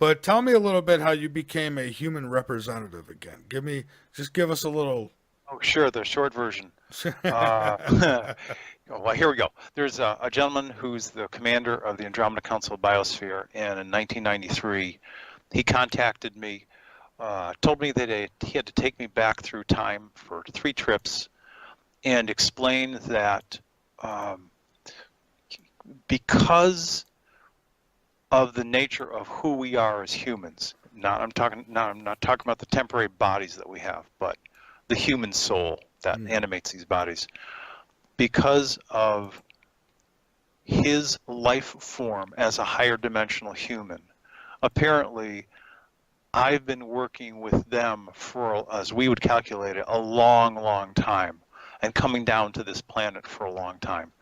But tell me a little bit how you became a human representative again. Give us a little. Oh, sure, the short version. Uh, well, here we go. There's a gentleman who's the commander of the Andromeda Council Biosphere, and in 1993, he contacted me, told me that he had to take me back through time for 3 trips, and explained that um, because of the nature of who we are as humans, I'm not talking about the temporary bodies that we have, but the human soul that animates these bodies, because of his life form as a higher dimensional human. Apparently, I've been working with them for, as we would calculate it, a long, long time, and coming down to this planet for a long time.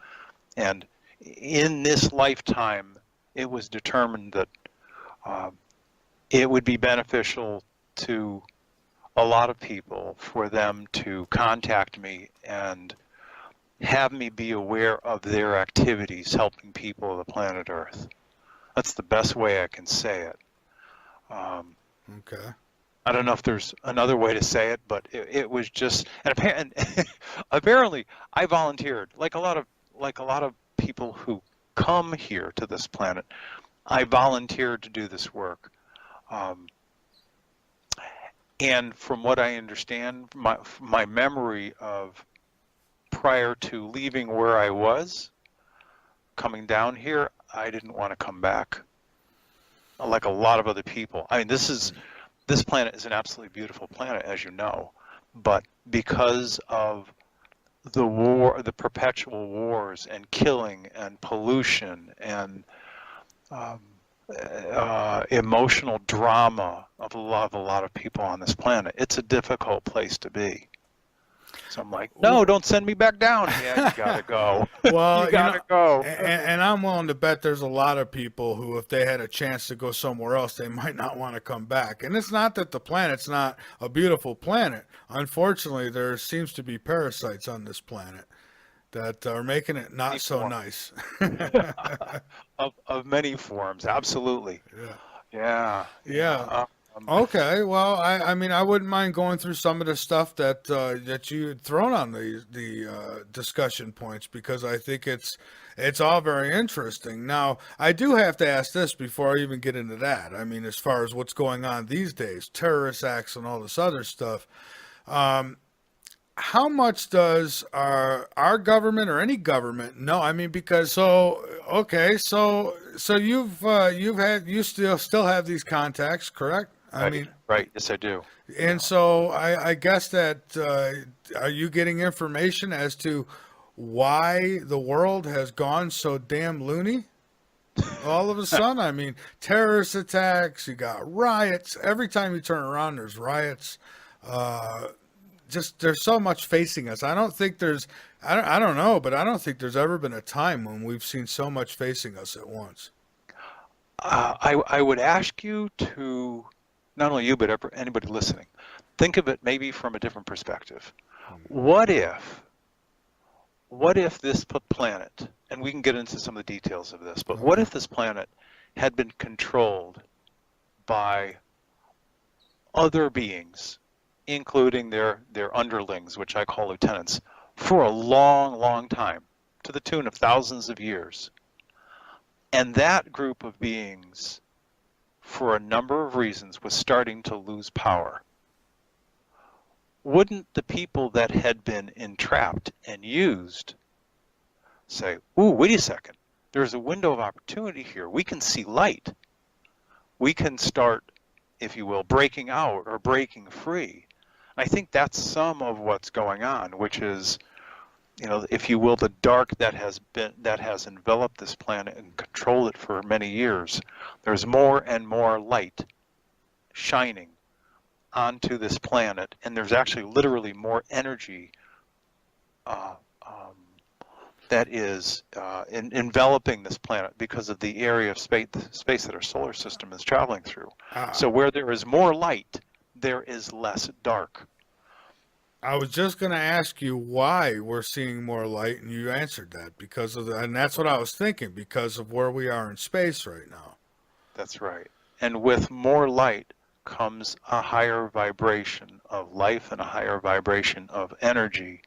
And in this lifetime, it was determined that it would be beneficial to a lot of people for them to contact me and have me be aware of their activities helping people of the planet Earth. That's the best way I can say it. Okay. I don't know if there's another way to say it, but it was just, and apparently I volunteered, like a lot of people who come here to this planet. I volunteered to do this work. And from what I understand, my memory of prior to leaving where I was, coming down here, I didn't want to come back. Like a lot of other people. I mean, this planet is an absolutely beautiful planet, as you know, but because of the war, the perpetual wars and killing and pollution and emotional drama of a lot of people on this planet, it's a difficult place to be. So I'm like, no, don't send me back down. Yeah, you gotta go. Well, You gotta go. and I'm willing to bet there's a lot of people who, if they had a chance to go somewhere else, they might not want to come back. And it's not that the planet's not a beautiful planet. Unfortunately, there seems to be parasites on this planet that are making it not so nice. of many forms, absolutely. Yeah. Yeah. Okay, well, I mean, I wouldn't mind going through some of the stuff that you had thrown on the discussion points, because I think it's all very interesting. Now, I do have to ask this before I even get into that. I mean, as far as what's going on these days, terrorist acts and all this other stuff. How much does our government or any government know? I mean, because so you still have these contacts, correct? I mean, right. Yes, I do. and so I guess that are you getting information as to why the world has gone so damn loony all of a sudden? I mean, terrorist attacks, you got riots. Every time you turn around, there's riots. Just there's so much facing us. I don't think there's, I don't know, but I don't think there's ever been a time when we've seen so much facing us at once. I would ask you to, not only you, but anybody listening, think of it maybe from a different perspective. What if this planet, and we can get into some of the details of this, but what if this planet had been controlled by other beings, including their underlings, which I call lieutenants, for a long, long time, to the tune of thousands of years. And that group of beings, for a number of reasons, was starting to lose power. Wouldn't the people that had been entrapped and used say, ooh, wait a second, there's a window of opportunity here. We can see light. We can start, if you will, breaking out or breaking free. I think that's some of what's going on, which is, you know, if you will, the dark that has enveloped this planet and controlled it for many years. There's more and more light shining onto this planet, and there's actually literally more energy that is enveloping this planet because of the area of space that our solar system is traveling through. So where there is more light, there is less dark. I was just going to ask you why we're seeing more light, and you answered that and that's what I was thinking, because of where we are in space right now. That's right. And with more light comes a higher vibration of life and a higher vibration of energy.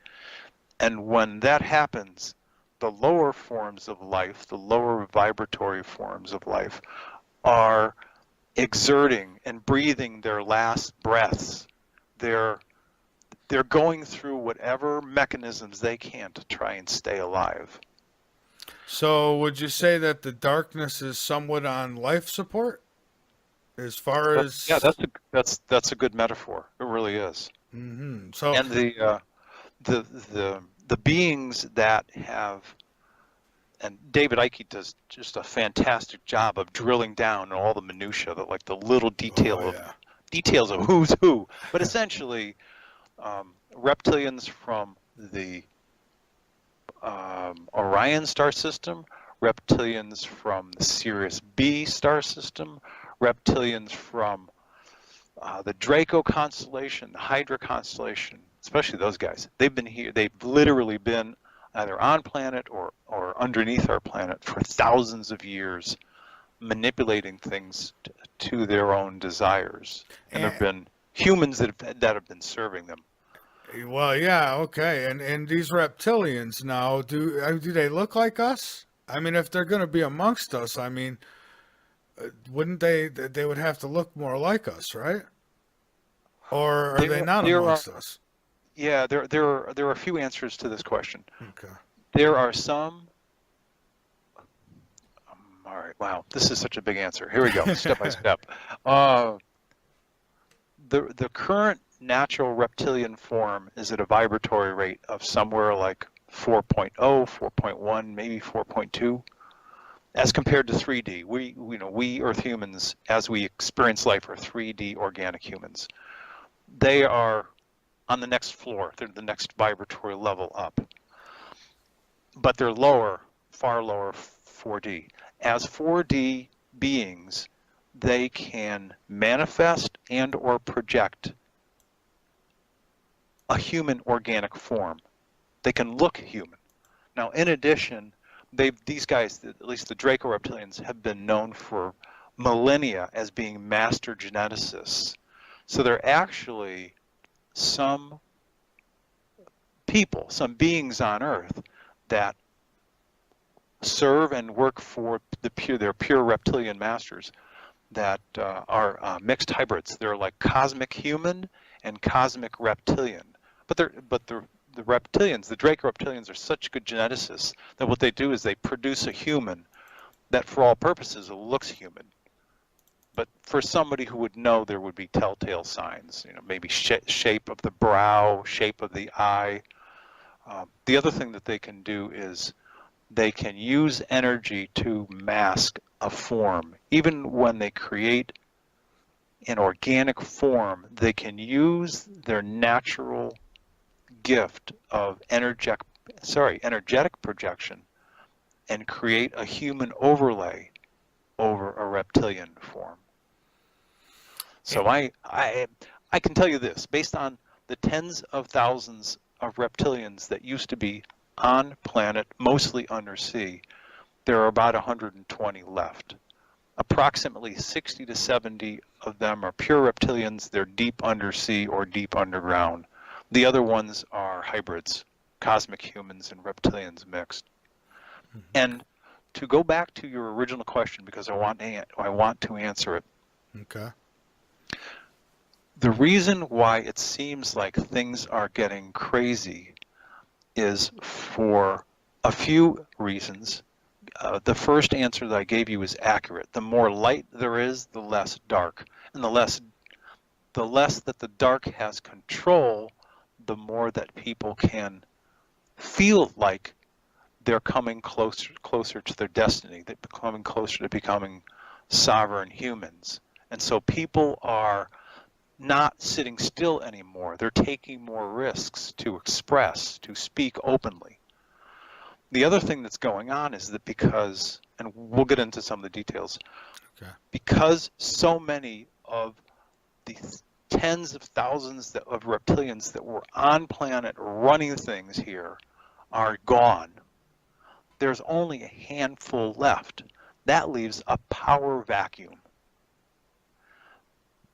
And when that happens, the lower forms of life, the lower vibratory forms of life, are exerting and breathing their last breaths. They're going through whatever mechanisms they can to try and stay alive. So would you say that the darkness is somewhat on life support, as far Yeah, as? that's a good metaphor. It really is. So And the beings that have, and David Icke does just a fantastic job of drilling down on all the minutia, like the little oh details of who's who. But essentially, reptilians from the Orion star system, reptilians from the Sirius B star system, reptilians from the Draco constellation, the Hydra constellation, especially those guys. They've been here. They've literally been either on planet or underneath our planet for thousands of years, manipulating things to their own desires. And there have been humans that have been serving them. well, yeah, okay. And these reptilians now, do they look like us? I mean, if they're going to be amongst us, I mean, wouldn't they would have to look more like us, right? Or are they not amongst us? Yeah, there are a few answers to this question. Okay. There are some. All right. Wow, this is such a big answer. Here we go, step by step. The current natural reptilian form is at a vibratory rate of somewhere like 4.0, 4.1, maybe 4.2, as compared to 3D. We Earth humans, as we experience life, are 3D organic humans. They are on the next floor. They're the next vibratory level up. But they're lower, far lower 4D. As 4D beings, they can manifest and or project a human organic form. They can look human. Now, in addition, these guys, at least the Draco reptilians, have been known for millennia as being master geneticists. So they're actually some people, some beings on Earth that serve and work for their pure reptilian masters that are mixed hybrids. They're like cosmic human and cosmic reptilian. But the reptilians, the Draco reptilians, are such good geneticists that what they do is they produce a human that for all purposes looks human. But for somebody who would know, there would be telltale signs, maybe shape of the brow, shape of the eye. The other thing that they can do is they can use energy to mask a form. Even when they create an organic form, they can use their natural gift of energetic projection and create a human overlay over a reptilian form. So I can tell you this, based on the tens of thousands of reptilians that used to be on planet, mostly undersea, there are about 120 left. Approximately 60 to 70 of them are pure reptilians. They're deep undersea or deep underground. The other ones are hybrids, cosmic humans and reptilians mixed. And to go back to your original question, because I want to answer it. Okay. The reason why it seems like things are getting crazy is for a few reasons. The first answer that I gave you is accurate. The more light there is, the less dark. And the less that the dark has control, the more that people can feel like they're coming closer to their destiny. They're coming closer to becoming sovereign humans. And so people are not sitting still anymore. They're taking more risks to express, to speak openly. The other thing that's going on is that because, and we'll get into some of the details, because so many of the tens of thousands of reptilians that were on planet running things here are gone, there's only a handful left. That leaves a power vacuum.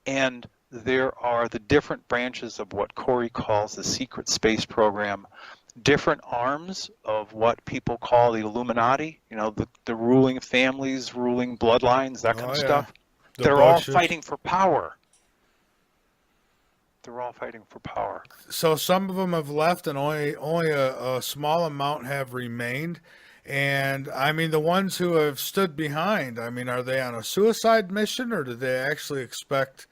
And there are the different branches of what Corey calls the secret space program, different arms of what people call the Illuminati, you know, the ruling families, ruling bloodlines, that kind Oh of yeah, stuff. the They're all Bushes. fighting for power. They're all fighting for power. So some of them have left, and only a small amount have remained. And I mean, the ones who have stood behind, I mean, are they on a suicide mission, or do they actually expect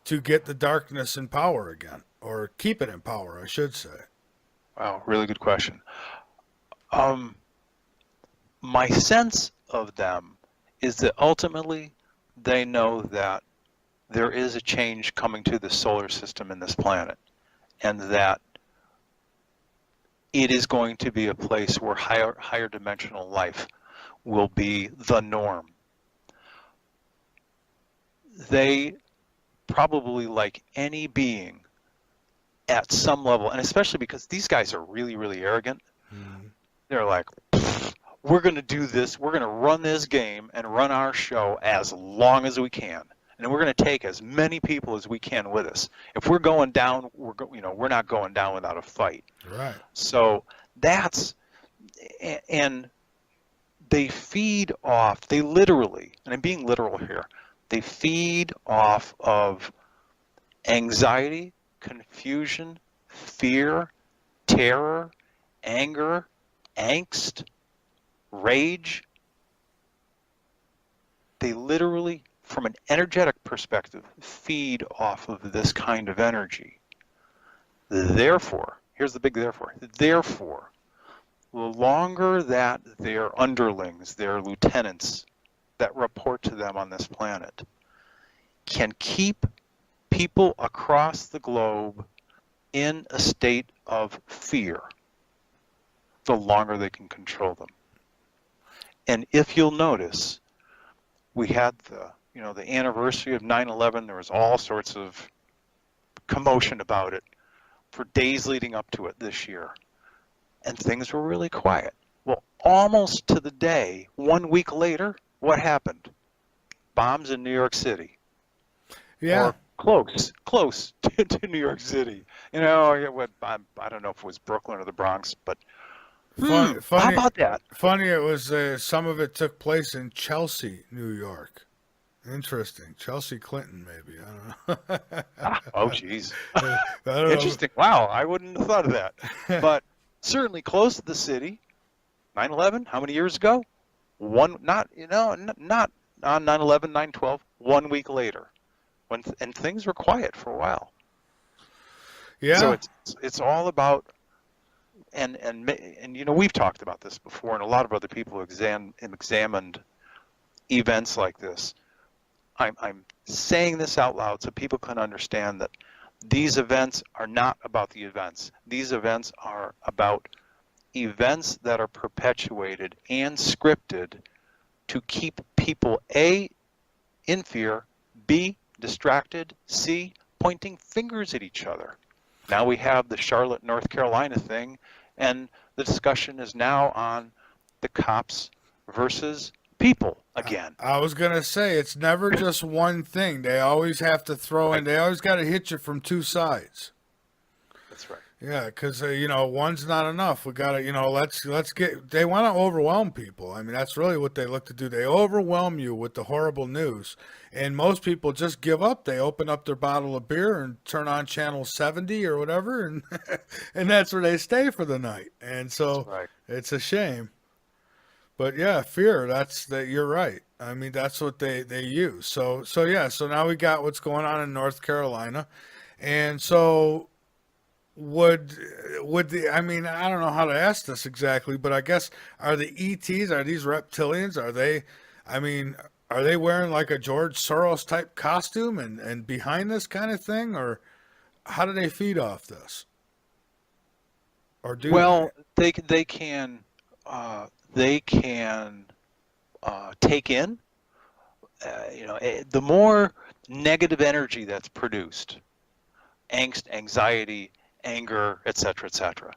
to get the darkness in power again, or keep it in power, I should say? Wow, really good question. My sense of them is that ultimately they know that there is a change coming to the solar system and this planet, and that it is going to be a place where higher dimensional life will be the norm. They probably, like any being at some level, and especially because these guys are really, really arrogant, they're like, we're going to do this, we're going to run this game and run our show as long as we can. And we're going to take as many people as we can with us. If we're going down, we're not going down without a fight. Right. So that's, and they feed off, they literally, and I'm being literal here, they feed off of anxiety, confusion, fear, terror, anger, angst, rage. They literally, from an energetic perspective, feed off of this kind of energy. Therefore, here's the big therefore. Therefore, the longer that their underlings, their lieutenants that report to them on this planet can keep people across the globe in a state of fear, the longer they can control them. And if you'll notice, we had the anniversary of 9/11. There was all sorts of commotion about it for days leading up to it this year, and things were really quiet. Well, almost to the day, 1 week later, what happened? Bombs in New York City. Yeah. Or close to New York City. You know, I don't know if it was Brooklyn or the Bronx, but Funny, how about that? Funny, it was some of it took place in Chelsea, New York. Interesting. Chelsea Clinton, maybe. I don't know. Oh, geez. I don't Interesting. Wow, I wouldn't have thought of that. But certainly close to the city. 9/11, how many years ago? Not on 9/11, 9/12, 1 week later. And things were quiet for a while. Yeah. So it's all about, and we've talked about this before, and a lot of other people have examined events like this. I'm saying this out loud so people can understand that these events are not about the events. These events are about events that are perpetuated and scripted to keep people A, in fear, B, distracted, C, pointing fingers at each other. Now we have the Charlotte, North Carolina thing, and the discussion is now on the cops versus people again. I was going to say, it's never just one thing. They always have to throw in, they always got to hit you from two sides. That's right. Yeah, because, one's not enough. We got to, let's get, they want to overwhelm people. I mean, that's really what they look to do. They overwhelm you with the horrible news. And most people just give up. They open up their bottle of beer and turn on channel 70 or whatever, and and that's where they stay for the night. And so right. It's a shame. But yeah, fear, you're right. I mean, that's what they use. So now we got what's going on in North Carolina. And so would I mean, I don't know how to ask this exactly, but I guess, are the ETs, are these reptilians, are they wearing like a George Soros type costume and behind this kind of thing, or how do they feed off this? Or do they can take in, the more negative energy that's produced, angst, anxiety, anger, etc., etc.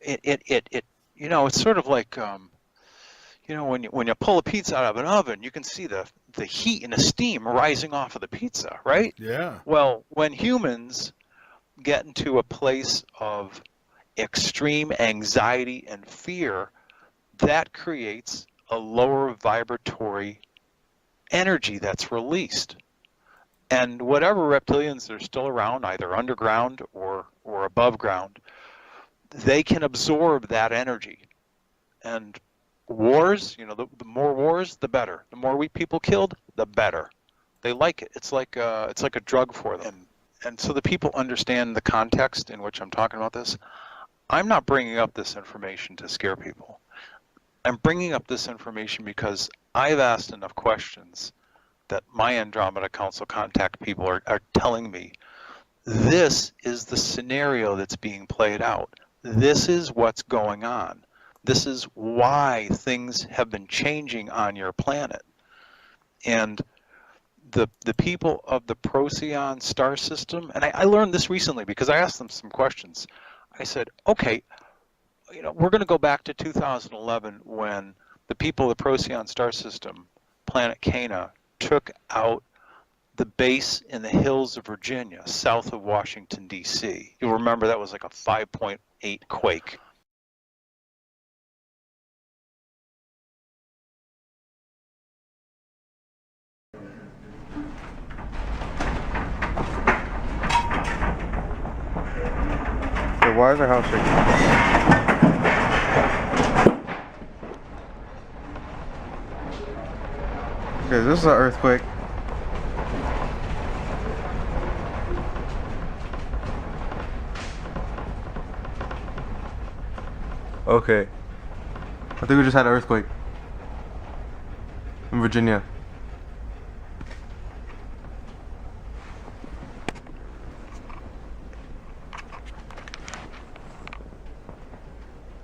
It's sort of like, you know, when you pull a pizza out of an oven, you can see the heat and the steam rising off of the pizza, right? Yeah. Well, when humans get into a place of extreme anxiety and fear, that creates a lower vibratory energy that's released. And whatever reptilians are still around, either underground or above ground, they can absorb that energy. And wars, you know, the more wars, the better. The more people killed, the better. They like it. It's like a drug for them. And so the people understand the context in which I'm talking about this. I'm not bringing up this information to scare people. I'm bringing up this information because I've asked enough questions that my Andromeda Council contact people are telling me this is the scenario that's being played out. This is what's going on. This is why things have been changing on your planet. And the people of the Procyon star system, and I learned this recently because I asked them some questions. I said, okay, you know, we're going to go back to 2011 when the people of the Procyon star system, planet Cana, took out the base in the hills of Virginia, south of Washington, D.C. You'll remember that was like a 5.8 quake. Hey, why is our house shaking? Okay, this is an earthquake. Okay. I think we just had an earthquake in Virginia.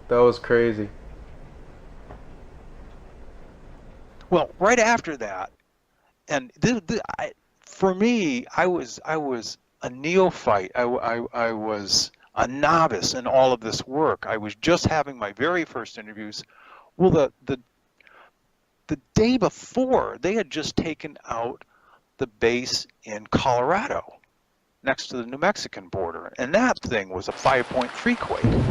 That was crazy. Well, right after that, and for me, I was a neophyte. I was a novice in all of this work. I was just having my very first interviews. Well, the day before, they had just taken out the base in Colorado, next to the New Mexican border, and that thing was a 5.3 quake.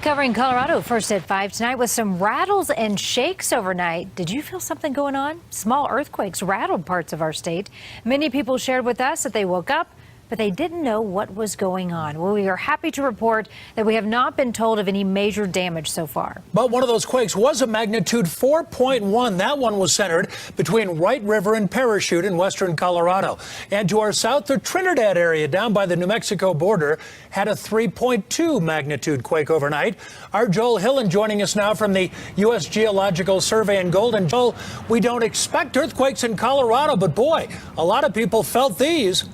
Covering Colorado first at 5 tonight with some rattles and shakes overnight. Did you feel something going on? Small earthquakes rattled parts of our state. Many people shared with us that they woke up, but they didn't know what was going on. Well, we are happy to report that we have not been told of any major damage so far. But one of those quakes was a magnitude 4.1. That one was centered between White River and Parachute in western Colorado. And to our south, the Trinidad area down by the New Mexico border had a 3.2 magnitude quake overnight. Our Joel Hillen joining us now from the U.S. Geological Survey in Golden. Joel, we don't expect earthquakes in Colorado, but boy, a lot of people felt these.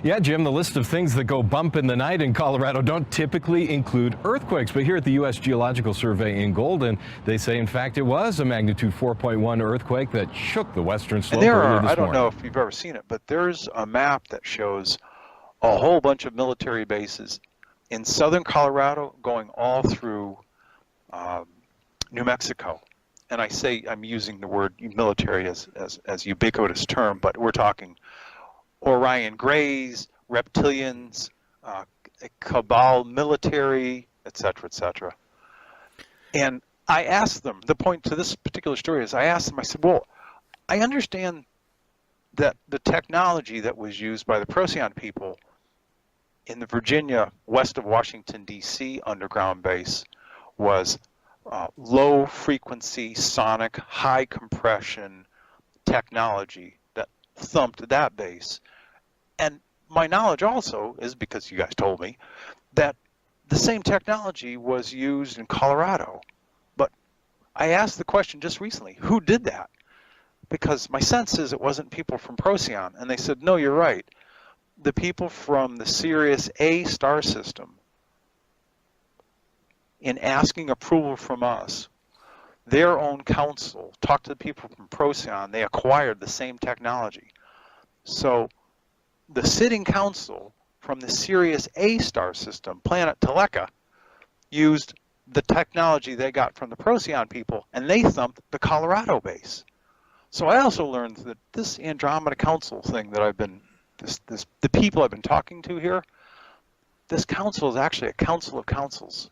Yeah, Jim, the list of things that go bump in the night in Colorado don't typically include earthquakes. But here at the U.S. Geological Survey in Golden, they say, in fact, it was a magnitude 4.1 earthquake that shook the western slope earlier this morning. I don't know if you've ever seen it, but there's a map that shows a whole bunch of military bases in southern Colorado going all through New Mexico. And I say I'm using the word military as ubiquitous term, but we're talking Orion Greys, reptilians, cabal military, etc., etc. And I asked them, the point to this particular story is I asked them, I said, well, I understand that the technology that was used by the Procyon people in the Virginia, west of Washington, D.C. underground base was low frequency, sonic, high compression technology that thumped that base. And my knowledge also is, because you guys told me, that the same technology was used in Colorado. But I asked the question just recently, who did that? Because my sense is it wasn't people from Procyon. And they said, no, you're right. The people from the Sirius A star system, in asking approval from us, their own council talked to the people from Procyon. They acquired the same technology. So the sitting council from the Sirius A star system, planet Teleka, used the technology they got from the Procyon people, and they thumped the Colorado base. So I also learned that this Andromeda Council thing that I've been, the people I've been talking to here, this council is actually a council of councils.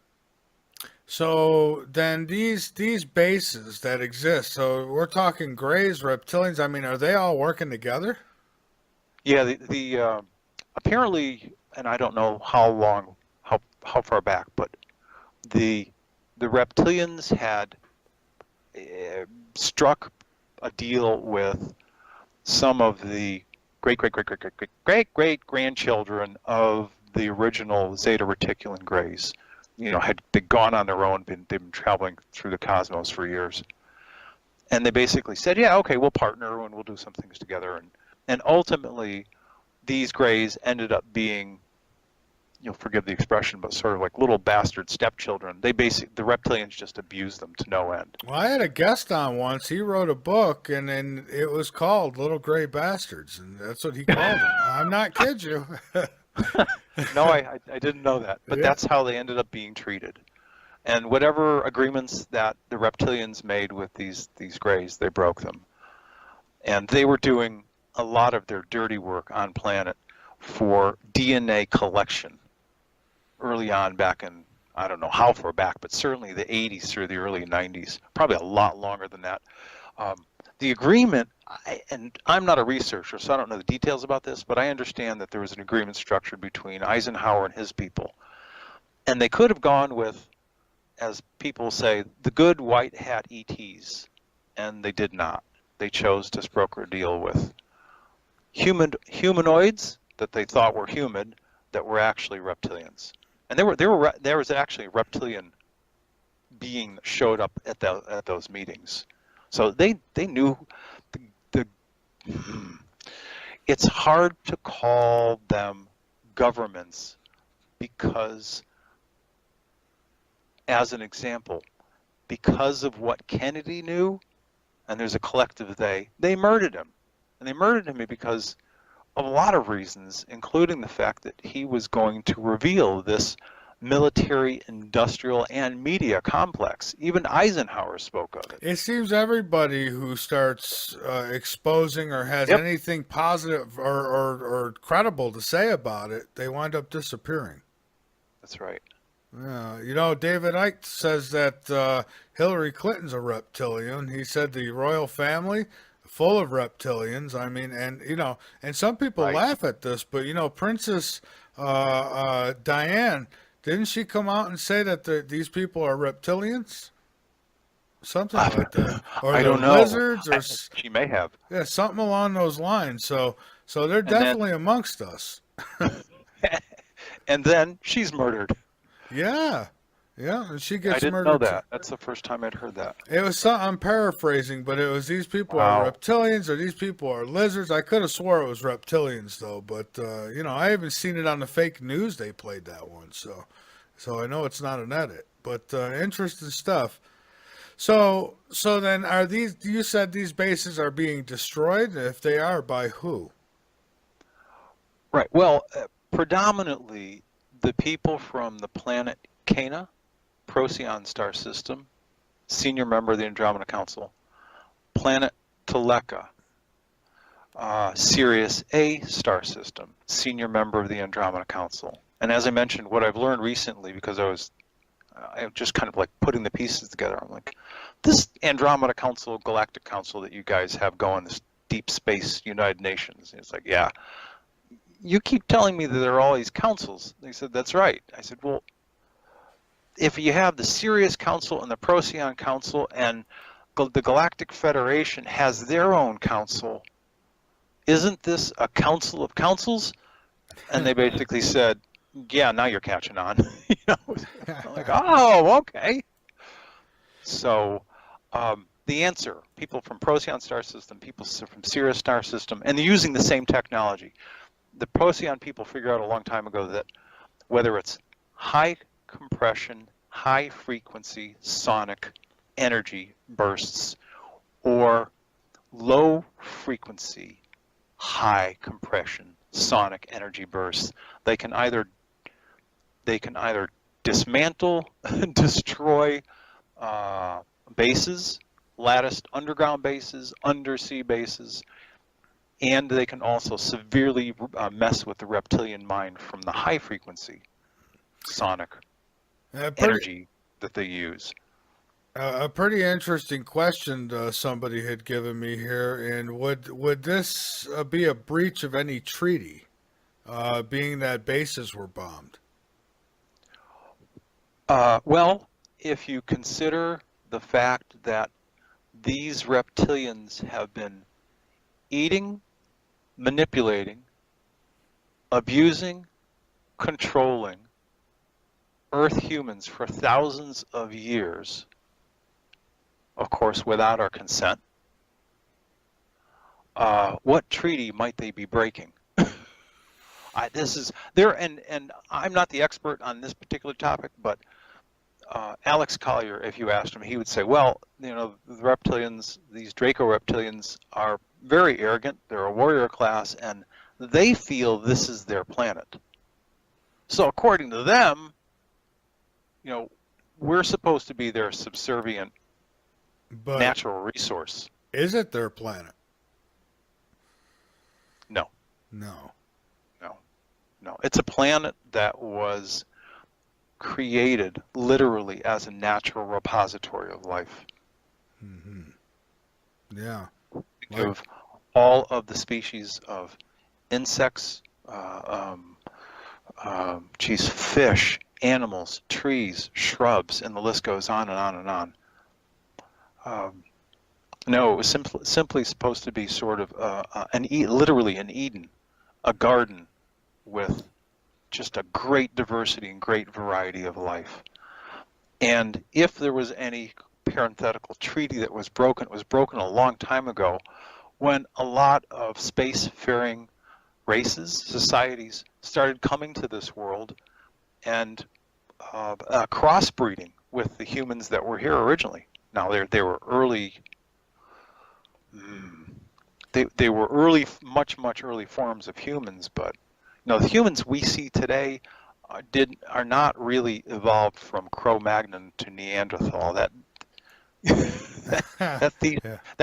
So then these bases that exist, so we're talking Greys, Reptilians, I mean, are they all working together? Yeah, the apparently, and I don't know how far back, but the Reptilians had struck a deal with some of the great grandchildren of the original Zeta Reticulan Greys. You know, they'd gone on their own, they've been traveling through the cosmos for years. And they basically said, yeah, okay, we'll partner and we'll do some things together. And ultimately, these Greys ended up being, you'll forgive the expression, but sort of like little bastard stepchildren. The Reptilians just abused them to no end. Well, I had a guest on once. He wrote a book, and then it was called Little Gray Bastards, and that's what he called them. I'm not kidding you. No, I didn't know that, but Yeah. That's how they ended up being treated. And whatever agreements that the Reptilians made with these Greys, they broke them. And they were doing a lot of their dirty work on planet for DNA collection early on, back in, I don't know how far back, but certainly the 80s through the early 90s, probably a lot longer than that. The agreement, and I'm not a researcher, so I don't know the details about this, but I understand that there was an agreement structured between Eisenhower and his people. And they could have gone with, as people say, the good white hat ETs, and they did not. They chose to broker a deal with humanoids that they thought were human that were actually reptilians. And there was actually a reptilian being that showed up at those meetings. So they knew it's hard to call them governments because, as an example, because of what Kennedy knew, and there's a collective they murdered him. And they murdered him because of a lot of reasons, including the fact that he was going to reveal this military, industrial, and media complex. Even Eisenhower spoke of it. It seems everybody who starts exposing or has anything positive or credible to say about it, they wind up disappearing. That's right. Yeah, you know, David Icke says that Hillary Clinton's a reptilian. He said the royal family full of reptilians. I mean, and you know, and some people laugh at this, but you know, Princess Diane, didn't she come out and say that these people are reptilians? Something like that. Or I don't know. Lizards, or she may have. Yeah, something along those lines. So they're definitely amongst us. And then she's murdered. Yeah, and she gets I didn't murdered. know that. That's the first time I'd heard that. It was I'm paraphrasing, but it was these people are reptilians or these people are lizards. I could have swore it was reptilians though, but you know, I haven't seen it on the fake news they played that one, so I know it's not an edit. But interesting stuff. So then are these? You said these bases are being destroyed. If they are, by who? Right. Well, predominantly the people from the planet Cana, Procyon star system, senior member of the Andromeda Council, planet Teleka, Sirius A star system, senior member of the Andromeda Council. And as I mentioned, what I've learned recently, because I just kind of like putting the pieces together, I'm like, this Andromeda Council, Galactic Council that you guys have going, this deep space United Nations, it's like, yeah, you keep telling me that there are all these councils. They said, that's right. I said, well, if you have the Sirius Council and the Procyon Council and the Galactic Federation has their own council, isn't this a council of councils? And they basically said, yeah, now you're catching on. You know, like, oh, okay. So the answer, people from Procyon star system, people from Sirius star system, and they're using the same technology. The Procyon people figured out a long time ago that whether it's high compression, high frequency sonic energy bursts or low frequency, high compression sonic energy bursts, they can either dismantle, destroy bases, latticed underground bases, undersea bases, and they can also severely mess with the reptilian mind from the high frequency sonic energy that they use. A pretty interesting question somebody had given me here, and would this be a breach of any treaty, being that bases were bombed? Well, if you consider the fact that these reptilians have been eating, manipulating, abusing, controlling Earth humans for thousands of years, of course, without our consent, what treaty might they be breaking? And I'm not the expert on this particular topic, but Alex Collier, if you asked him, he would say, well, you know, the reptilians, these Draco reptilians are very arrogant. They're a warrior class, and they feel this is their planet. So according to them, you know, we're supposed to be their subservient natural resource. Is it their planet? No. No. No. It's a planet that was created literally as a natural repository of life. Mm-hmm. Yeah. Think of all of the species of insects, fish, animals, trees, shrubs, and the list goes on and on and on. No, it was simply supposed to be sort of literally an Eden, a garden with just a great diversity and great variety of life. And if there was any parenthetical treaty that was broken, it was broken a long time ago when a lot of spacefaring races, societies, started coming to this world and crossbreeding with the humans that were here originally. Now they were early. They were early, much early forms of humans, but no, the humans we see today are not really evolved from Cro-Magnon to Neanderthal. That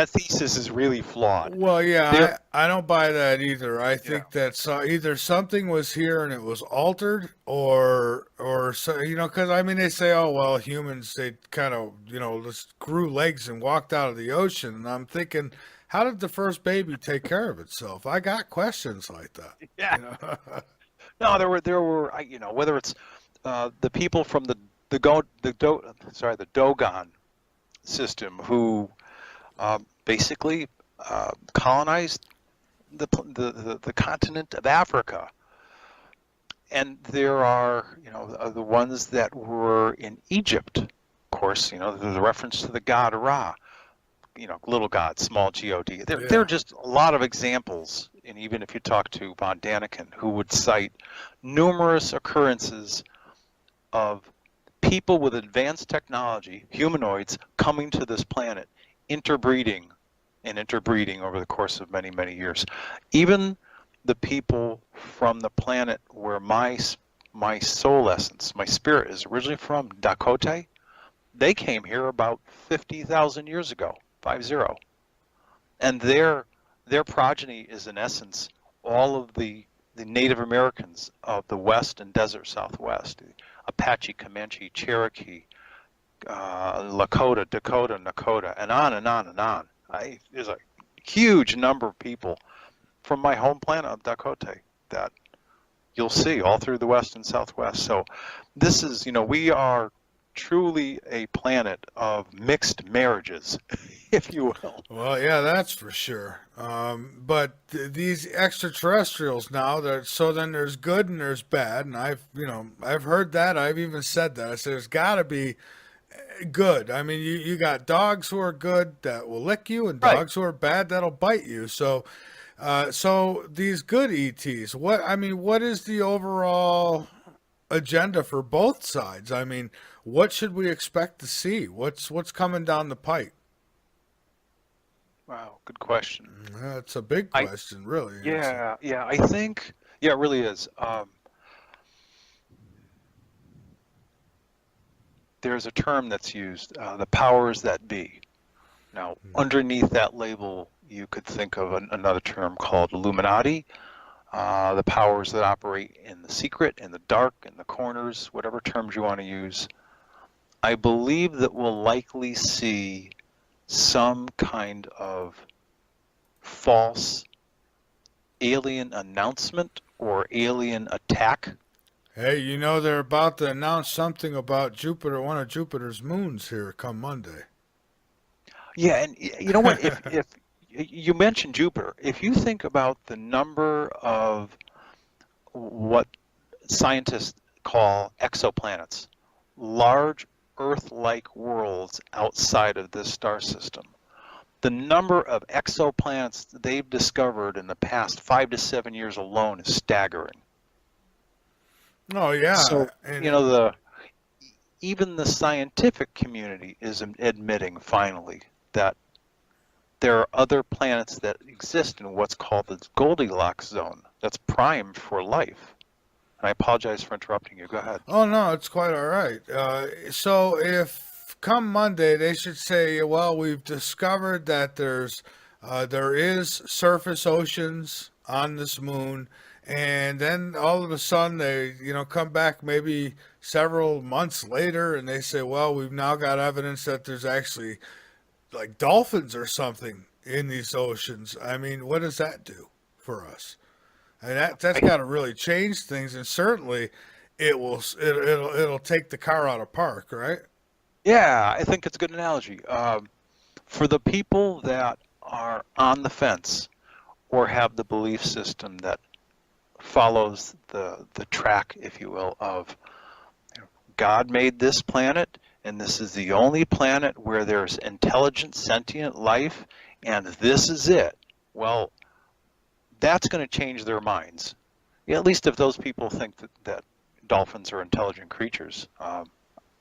thesis is really flawed. Well, yeah, I don't buy that either. I think that either something was here and it was altered, or so, you know, because I mean they say, oh well, humans, they kind of, you know, just grew legs and walked out of the ocean, and I'm thinking, how did the first baby take care of itself? I got questions like that. Yeah. You know? No, there were you know, whether it's the people from the Dogon system who basically colonized the continent of Africa, and there are, you know, the ones that were in Egypt. Of course, you know, there's a reference to the god Ra. You know, little god, small God. There are just a lot of examples, and even if you talk to von Daniken, who would cite numerous occurrences of people with advanced technology, humanoids, coming to this planet, interbreeding over the course of many years. Even the people from the planet where my soul essence, my spirit is originally from, Dakota, they came here about 50,000 years ago. 50, and their progeny is in essence all of the Native Americans of the West and Desert Southwest, Apache, Comanche, Cherokee, Lakota, Dakota, Nakota, and on and on and on. There's a huge number of people from my home planet of Dakota that you'll see all through the West and Southwest. So this is, you know, we are truly a planet of mixed marriages, if you will. Well, yeah, that's for sure. But these extraterrestrials now, so then there's good and there's bad, and I've heard that. I've even said that. I said there's got to be good. I mean, you got dogs who are good that will lick you, and Right. dogs who are bad that'll bite you. So, so these good ETs, what is the overall agenda for both sides? I mean, what should we expect to see? What's coming down the pike? Wow, good question. That's a big question, really. Yeah, I think, yeah, it really is. There's a term that's used, the powers that be. Now, underneath that label, you could think of another term called Illuminati, the powers that operate in the secret, in the dark, in the corners, whatever terms you want to use. I believe that we'll likely see some kind of false alien announcement or alien attack. Hey, they're about to announce something about Jupiter, one of Jupiter's moons here come Monday. Yeah, and you know what? If you mentioned Jupiter, if you think about the number of what scientists call exoplanets, large Earth-like worlds outside of this star system, the number of exoplanets they've discovered in the past 5 to 7 years alone is staggering. Oh yeah. So, even the scientific community is admitting finally that there are other planets that exist in what's called the Goldilocks zone that's primed for life. And I apologize for interrupting you. Go ahead. Oh no, it's quite all right. So if come Monday they should say, well, we've discovered that there is surface oceans on this moon, and then all of a sudden they come back maybe several months later and they say, well, we've now got evidence that there's actually like dolphins or something in these oceans. I mean, what does that do for us? And that's got to really change things, and certainly it'll take the car out of park, right? Yeah, I think it's a good analogy. For the people that are on the fence or have the belief system that follows the track, if you will, of God made this planet, and this is the only planet where there's intelligent, sentient life, and this is it. Well, that's going to change their minds. Yeah, at least if those people think that dolphins are intelligent creatures.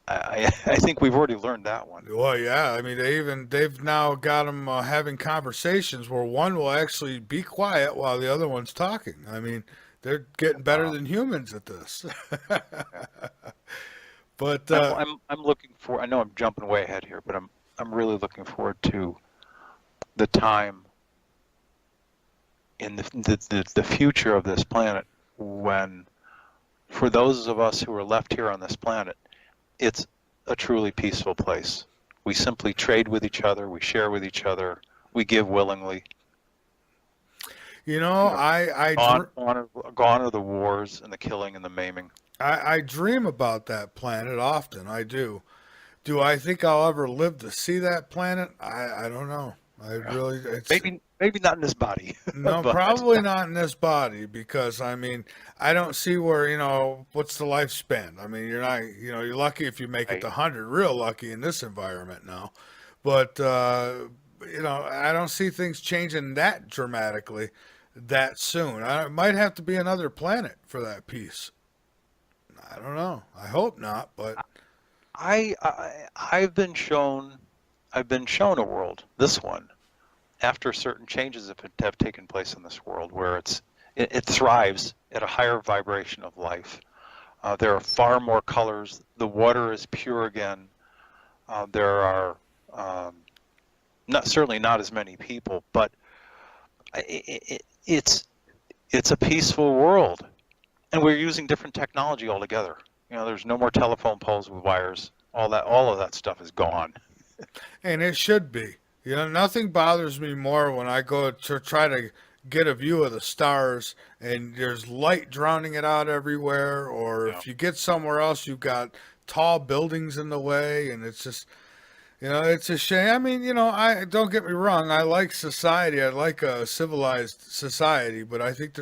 I think we've already learned that one. Well, yeah. I mean, they've now got them having conversations where one will actually be quiet while the other one's talking. I mean, they're getting better than humans at this. But I'm looking for. I know I'm jumping way ahead here, but I'm really looking forward to the time in the future of this planet when, for those of us who are left here on this planet, it's a truly peaceful place. We simply trade with each other, we share with each other, we give willingly. Gone are the wars and the killing and the maiming. I dream about that planet often. I do. Do I think I'll ever live to see that planet? I don't know. Maybe not in this body. No, probably not in this body, because I mean, I don't see where, what's the lifespan? I mean, you're not, you're lucky if you make it to 100, real lucky in this environment now. But I don't see things changing that dramatically that soon. It might have to be another planet for that peace. I don't know. I hope not, but I've been shown a world, this one, after certain changes have taken place in this world, where it thrives at a higher vibration of life. There are far more colors. The water is pure again. There are certainly not as many people, but it's a peaceful world. And we're using different technology altogether. There's no more telephone poles with wires. All of that stuff is gone. And it should be. Nothing bothers me more when I go to try to get a view of the stars and there's light drowning it out everywhere, or if you get somewhere else, you've got tall buildings in the way, and it's just, it's a shame. I mean, I don't get me wrong. I like society. I like a civilized society, but I think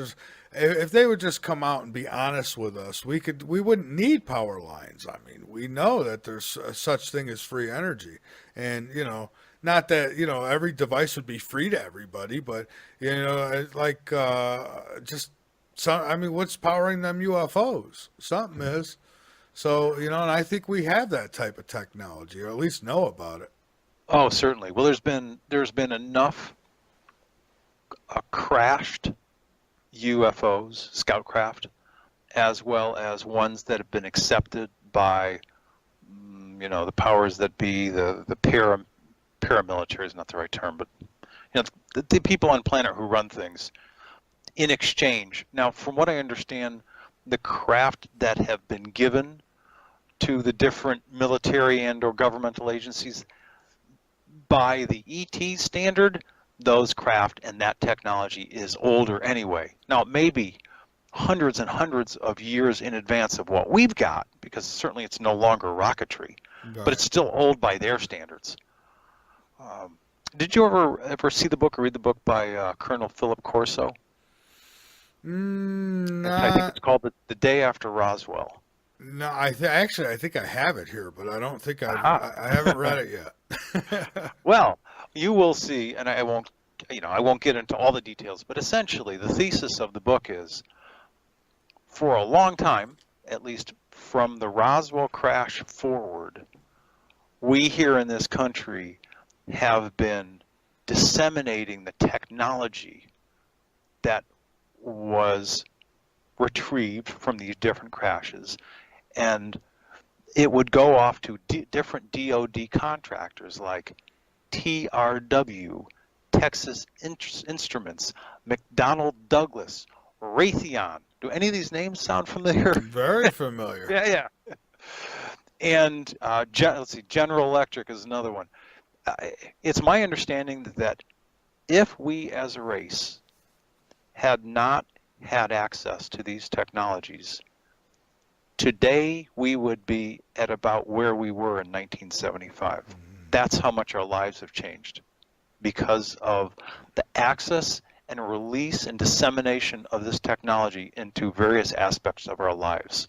if they would just come out and be honest with us, we wouldn't need power lines. I mean, we know that there's such thing as free energy, and not that every device would be free to everybody, but like just some. I mean, what's powering them UFOs? Something is. So and I think we have that type of technology, or at least know about it. Oh, certainly. Well, there's been enough crashed UFOs, scout craft, as well as ones that have been accepted by, the powers that be, the paramilitary is not the right term, but the people on planet who run things in exchange. Now, from what I understand, the craft that have been given to the different military and or governmental agencies by the ET standard, those craft and that technology is older anyway. Now, it may be hundreds and hundreds of years in advance of what we've got, because certainly it's no longer rocketry, but it's still old by their standards. Did you ever see the book or read the book by Colonel Philip Corso? I think it's called The Day After Roswell. No, actually I think I have it here, but I don't think I haven't read it yet. Well, you will see, and I won't get into all the details, but essentially the thesis of the book is, for a long time, at least from the Roswell crash forward, we here in this country have been disseminating the technology that was retrieved from these different crashes, and it would go off to different DoD contractors like TRW, Texas Instruments, McDonnell Douglas, Raytheon. Do any of these names sound familiar? Very familiar. Yeah. And let's see, General Electric is another one. It's my understanding that if we as a race had not had access to these technologies, today we would be at about where we were in 1975. That's how much our lives have changed, because of the access and release and dissemination of this technology into various aspects of our lives.